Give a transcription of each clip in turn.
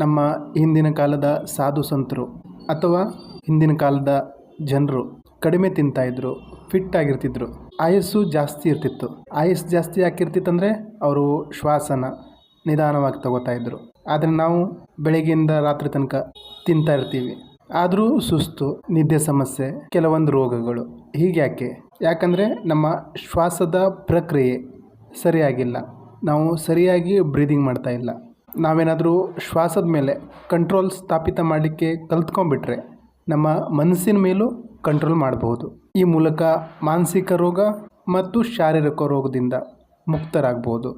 ನಮ್ಮ ಹಿಂದಿನ ಕಾಲದ ಸಾಧು ಸಂತರು ಅಥವಾ ಹಿಂದಿನ ಕಾಲದ ಜನರು ಕಡಿಮೆ ತಿಂತಾಯಿದ್ರು, ಫಿಟ್ ಆಗಿರ್ತಿದ್ರು, ಆಯಸ್ಸು ಜಾಸ್ತಿ ಇರ್ತಿತ್ತು. ಆಯಸ್ಸು ಜಾಸ್ತಿ ಯಾಕಿರ್ತಿತ್ತಂದರೆ ಅವರು ಶ್ವಾಸನ ನಿಧಾನವಾಗಿ ತಗೋತಾ ಇದ್ರು. ಆದರೆ ನಾವು ಬೆಳಗ್ಗೆಯಿಂದ ರಾತ್ರಿ ತನಕ ತಿಂತಾ ಇರ್ತೀವಿ, ಆದರೂ ಸುಸ್ತು, ನಿದ್ದೆ ಸಮಸ್ಯೆ, ಕೆಲವೊಂದು ರೋಗಗಳು. ಹೀಗ್ಯಾಕೆ? ಯಾಕಂದರೆ ನಮ್ಮ ಶ್ವಾಸದ ಪ್ರಕ್ರಿಯೆ ಸರಿಯಾಗಿಲ್ಲ, ನಾವು ಸರಿಯಾಗಿ ಬ್ರೀದಿಂಗ್ ಮಾಡ್ತಾ ಇಲ್ಲ. ನಾವೇನಾದರೂ ಶ್ವಾಸದ ಮೇಲೆ ಕಂಟ್ರೋಲ್ ಸ್ಥಾಪಿತ ಮಾಡಲಿಕ್ಕೆ ಕಲ್ತ್ಕೊಂಡ್ಬಿಟ್ರೆ ನಮ್ಮ ಮನಸ್ಸಿನ ಮೇಲೂ ಕಂಟ್ರೋಲ್ ಮಾಡಬಹುದು. ಈ ಮೂಲಕ ಮಾನಸಿಕ ರೋಗ ಮತ್ತು ಶಾರೀರಿಕ ರೋಗದಿಂದ ಮುಕ್ತರಾಗ್ಬೋದು.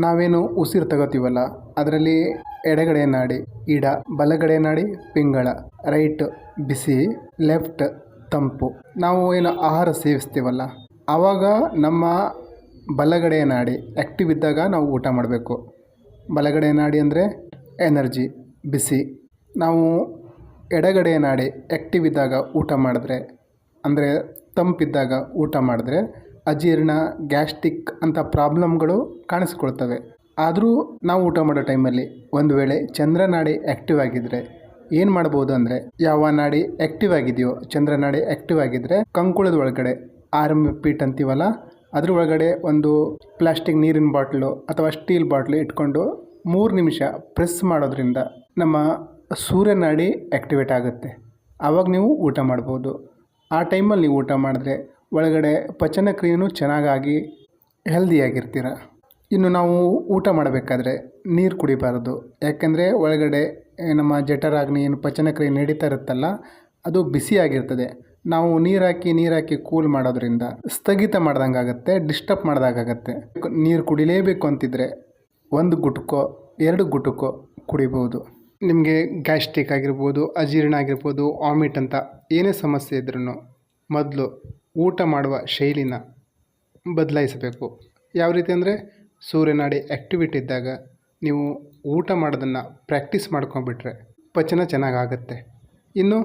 ನಾವೇನು ಉಸಿರು ತಗೋತೀವಲ್ಲ, ಅದರಲ್ಲಿ ಎಡಗಡೆ ನಾಡಿ ಇಡ, ಬಲಗಡೆ ನಾಡಿ ಪಿಂಗಳ, ರೈಟ್ ಬಿಸಿ, ಲೆಫ್ಟ್ ತಂಪು. ನಾವು ಏನು ಆಹಾರ ಸೇವಿಸ್ತೀವಲ್ಲ, ಆವಾಗ ನಮ್ಮ ಬಲಗಡೆ ನಾಡಿ ಆ್ಯಕ್ಟಿವ್ ಇದ್ದಾಗ ನಾವು ಊಟ ಮಾಡಬೇಕು. ಬಲಗಡೆ ನಾಡಿ ಅಂದರೆ ಎನರ್ಜಿ, ಬಿಸಿ. ನಾವು ಎಡಗಡೆ ನಾಡಿ ಆ್ಯಕ್ಟಿವ್ ಇದ್ದಾಗ ಊಟ ಮಾಡಿದ್ರೆ, ಅಂದರೆ ತಂಪಿದ್ದಾಗ ಊಟ ಮಾಡಿದ್ರೆ ಅಜೀರ್ಣ, ಗ್ಯಾಸ್ಟ್ರಿಕ್ ಅಂತ ಪ್ರಾಬ್ಲಮ್ಗಳು ಕಾಣಿಸ್ಕೊಳ್ತವೆ. ಆದರೂ ನಾವು ಊಟ ಮಾಡೋ ಟೈಮಲ್ಲಿ ಒಂದು ವೇಳೆ ಚಂದ್ರನಾಡಿ ಆ್ಯಕ್ಟಿವ್ ಆಗಿದ್ದರೆ ಏನು ಮಾಡ್ಬೋದು ಅಂದರೆ, ಯಾವ ನಾಡಿ ಆ್ಯಕ್ಟಿವ್ ಆಗಿದೆಯೋ, ಚಂದ್ರನಾಡಿ ಆ್ಯಕ್ಟಿವ್ ಆಗಿದ್ದರೆ ಕಂಕುಳದ ಒಳಗಡೆ ಆರ್ಮ್ ಪೀಟ್ ಅಂತೀವಲ್ಲ, ಅದ್ರ ಒಳಗಡೆ ಒಂದು ಪ್ಲಾಸ್ಟಿಕ್ ನೀರಿನ ಬಾಟ್ಲು ಅಥವಾ ಸ್ಟೀಲ್ ಬಾಟ್ಲು ಇಟ್ಕೊಂಡು 3 ನಿಮಿಷ ಪ್ರೆಸ್ ಮಾಡೋದ್ರಿಂದ ನಮ್ಮ ಸೂರ್ಯನಾಡಿ ಆ್ಯಕ್ಟಿವೇಟ್ ಆಗುತ್ತೆ. ಆವಾಗ ನೀವು ಊಟ ಮಾಡ್ಬೋದು. ಆ ಟೈಮಲ್ಲಿ ನೀವು ಊಟ ಮಾಡಿದ್ರೆ ಒಳಗಡೆ ಪಚನ ಕ್ರಿಯೆಯೂ ಚೆನ್ನಾಗಾಗಿ ಹೆಲ್ದಿಯಾಗಿರ್ತೀರ. ಇನ್ನು ನಾವು ಊಟ ಮಾಡಬೇಕಾದ್ರೆ ನೀರು ಕುಡಿಬಾರ್ದು. ಯಾಕೆಂದರೆ ಒಳಗಡೆ ನಮ್ಮ ಜಠರಾಗ್ನಿ ಏನು ಪಚನ ಕ್ರಿಯೆ ನಡೀತಾ ಇರುತ್ತಲ್ಲ, ಅದು ಬಿಸಿಯಾಗಿರ್ತದೆ. ನಾವು ನೀರು ಹಾಕಿ ಕೂಲ್ ಮಾಡೋದ್ರಿಂದ ಸ್ಥಗಿತ ಮಾಡ್ದಂಗೆ ಆಗುತ್ತೆ, ಡಿಸ್ಟರ್ಬ್ ಮಾಡ್ದಾಗತ್ತೆ. ನೀರು ಕುಡಿಲೇಬೇಕು ಅಂತಿದ್ರೆ 1 ಗುಟ್ಕೋ 2 ಗುಟುಕೋ ಕುಡಿಬೋದು. ನಿಮಗೆ ಗ್ಯಾಸ್ಟ್ರಿಕ್ ಆಗಿರ್ಬೋದು, ಅಜೀರ್ಣ ಆಗಿರ್ಬೋದು, ವಾಮಿಟ್ ಅಂತ ಏನೇ ಸಮಸ್ಯೆ ಇದ್ರೂ ಮೊದಲು ಊಟ ಮಾಡುವ ಶೈಲಿನ ಬದಲಾಯಿಸಬೇಕು. ಯಾವ ರೀತಿ ಅಂದರೆ, ಸೂರ್ಯನಾಡಿ ಆ್ಯಕ್ಟಿವಿಟಿ ಇದ್ದಾಗ ನೀವು ಊಟ ಮಾಡೋದನ್ನು ಪ್ರಾಕ್ಟೀಸ್ ಮಾಡ್ಕೊಂಡ್ಬಿಟ್ರೆ ಪಚನ ಚೆನ್ನಾಗಾಗುತ್ತೆ. ಇನ್ನು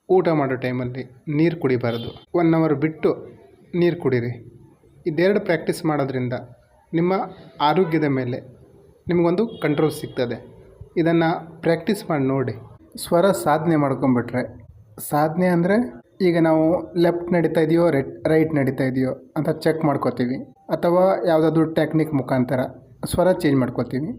ಊಟ ಮಾಡೋ ಟೈಮಲ್ಲಿ ನೀರು ಕುಡಿಬಾರ್ದು, 1 ಅವರ್ ಬಿಟ್ಟು ನೀರು ಕುಡೀರಿ. ಇದೆರಡು ಪ್ರಾಕ್ಟೀಸ್ ಮಾಡೋದ್ರಿಂದ ನಿಮ್ಮ ಆರೋಗ್ಯದ ಮೇಲೆ ನಿಮಗೊಂದು ಕಂಟ್ರೋಲ್ ಸಿಗ್ತದೆ. ಇದನ್ನು ಪ್ರಾಕ್ಟೀಸ್ ಮಾಡಿ ನೋಡಿ. ಸ್ವರ ಸಾಧನೆ ಮಾಡ್ಕೊಂಬಿಟ್ರೆ, ಸಾಧನೆ ಅಂದರೆ ಈಗ ನಾವು ಲೆಫ್ಟ್ ನಡೀತಾ ಇದೆಯೋ ರೈಟ್ ನಡೀತಾ ಇದೆಯೋ ಅಂತ ಚೆಕ್ ಮಾಡ್ಕೋತೀವಿ, ಅಥವಾ ಯಾವುದಾದ್ರೂ ಟೆಕ್ನಿಕ್ ಮುಖಾಂತರ ಸ್ವರ ಚೇಂಜ್ ಮಾಡ್ಕೋತೀವಿ.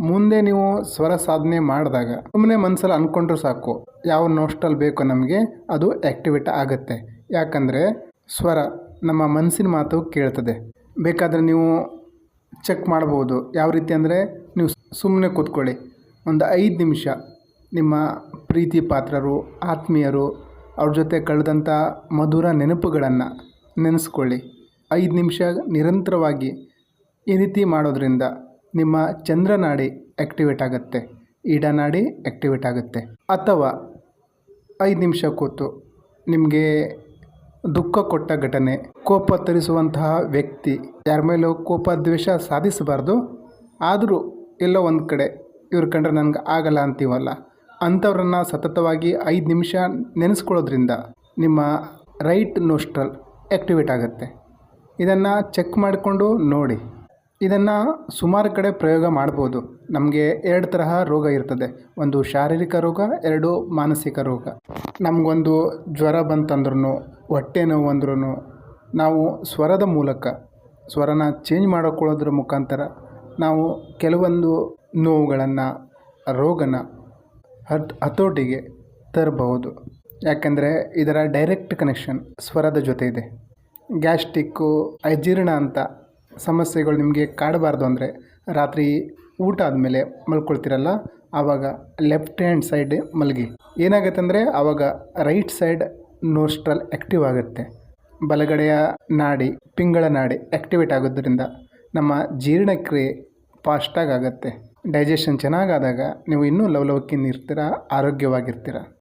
ಮುಂದೆ ನೀವು ಸ್ವರ ಸಾಧನೆ ಮಾಡಿದಾಗ ಸುಮ್ಮನೆ ಮನಸ್ಸಲ್ಲಿ ಅಂದ್ಕೊಂಡ್ರೂ ಸಾಕು, ಯಾವ ನೋಸ್ಟ್ರಲ್ಲಿ ಬೇಕೋ ನಮಗೆ ಅದು ಆ್ಯಕ್ಟಿವೇಟ್ ಆಗುತ್ತೆ. ಯಾಕಂದರೆ ಸ್ವರ ನಮ್ಮ ಮನಸ್ಸಿನ ಮಾತು ಕೇಳ್ತದೆ. ಬೇಕಾದರೆ ನೀವು ಚೆಕ್ ಮಾಡ್ಬೋದು. ಯಾವ ರೀತಿ ಅಂದರೆ, ನೀವು ಸುಮ್ಮನೆ ಕೂತ್ಕೊಳ್ಳಿ, ಒಂದು 5 ನಿಮಿಷ ನಿಮ್ಮ ಪ್ರೀತಿ ಪಾತ್ರರು, ಆತ್ಮೀಯರು, ಅವ್ರ ಜೊತೆ ಕಳೆದಂಥ ಮಧುರ ನೆನಪುಗಳನ್ನು ನೆನೆಸ್ಕೊಳ್ಳಿ. 5 ನಿಮಿಷ ನಿರಂತರವಾಗಿ ಈ ರೀತಿ ಮಾಡೋದ್ರಿಂದ ನಿಮ್ಮ ಚಂದ್ರನಾಡಿ ಆ್ಯಕ್ಟಿವೇಟ್ ಆಗುತ್ತೆ, ಇಡನಾಡಿ ಆ್ಯಕ್ಟಿವೇಟ್ ಆಗುತ್ತೆ. ಅಥವಾ 5 ನಿಮಿಷ ಕೂತು ನಿಮಗೆ ದುಃಖ ಕೊಟ್ಟ ಘಟನೆ, ಕೋಪ ತರಿಸುವಂತಹ ವ್ಯಕ್ತಿ, ಯಾರ ಮೇಲೂ ಕೋಪ ದ್ವೇಷ ಸಾಧಿಸಬಾರ್ದು, ಆದರೂ ಎಲ್ಲೋ ಒಂದು ಕಡೆ ಇವ್ರ ಕಂಡ್ರೆ ನನಗೆ ಆಗಲ್ಲ ಅಂತೀವಲ್ಲ, ಅಂಥವ್ರನ್ನು ಸತತವಾಗಿ 5 ನಿಮಿಷ ನೆನೆಸ್ಕೊಳ್ಳೋದ್ರಿಂದ ನಿಮ್ಮ ರೈಟ್ ನೋಸ್ಟ್ರಲ್ ಆ್ಯಕ್ಟಿವೇಟ್ ಆಗುತ್ತೆ. ಇದನ್ನು ಚೆಕ್ ಮಾಡಿಕೊಂಡು ನೋಡಿ. ಇದನ್ನು ಸುಮಾರು ಕಡೆ ಪ್ರಯೋಗ ಮಾಡ್ಬೋದು. ನಮಗೆ 2 ತರಹ ರೋಗ ಇರ್ತದೆ, ಒಂದು ಶಾರೀರಿಕ ರೋಗ, 2 ಮಾನಸಿಕ ರೋಗ. ನಮಗೊಂದು ಜ್ವರ ಬಂತಂದ್ರೂ, ಹೊಟ್ಟೆ ನೋವು ಅಂದ್ರೂ ನಾವು ಸ್ವರದ ಮೂಲಕ ಸ್ವರನ ಚೇಂಜ್ ಮಾಡಿಕೊಳ್ಳೋದ್ರ ಮುಖಾಂತರ ನಾವು ಕೆಲವೊಂದು ನೋವುಗಳನ್ನು, ರೋಗನ ಹತೋಟಿಗೆ ತರಬಹುದು. ಯಾಕೆಂದರೆ ಇದರ ಡೈರೆಕ್ಟ್ ಕನೆಕ್ಷನ್ ಸ್ವರದ ಜೊತೆ ಇದೆ. ಗ್ಯಾಸ್ಟ್ರಿಕ್ಕು, ಅಜೀರ್ಣ ಅಂತ ಸಮಸ್ಯೆಗಳು ನಿಮಗೆ ಕಾಡಬಾರ್ದು ಅಂದರೆ, ರಾತ್ರಿ ಊಟ ಆದಮೇಲೆ ಮಲ್ಕೊಳ್ತೀರಲ್ಲ, ಆವಾಗ ಲೆಫ್ಟ್ ಹ್ಯಾಂಡ್ ಸೈಡ್ ಮಲಗಿ. ಏನಾಗುತ್ತೆ ಅಂದರೆ, ಆವಾಗ ರೈಟ್ ಸೈಡ್ ನೋಸ್ಟ್ರಲ್ ಆ್ಯಕ್ಟಿವ್ ಆಗುತ್ತೆ. ಬಲಗಡೆಯ ನಾಡಿ, ಪಿಂಗಳ ನಾಡಿ ಆ್ಯಕ್ಟಿವೇಟ್ ಆಗೋದ್ರಿಂದ ನಮ್ಮ ಜೀರ್ಣಕ್ರಿಯೆ ಫಾಸ್ಟಾಗಿ ಆಗುತ್ತೆ. ಡೈಜೆಷನ್ ಚೆನ್ನಾಗಾದಾಗ ನೀವು ಇನ್ನೂ ಲವಲವಿಕೆಯಿಂದ ಇರ್ತೀರ, ಆರೋಗ್ಯವಾಗಿರ್ತೀರ.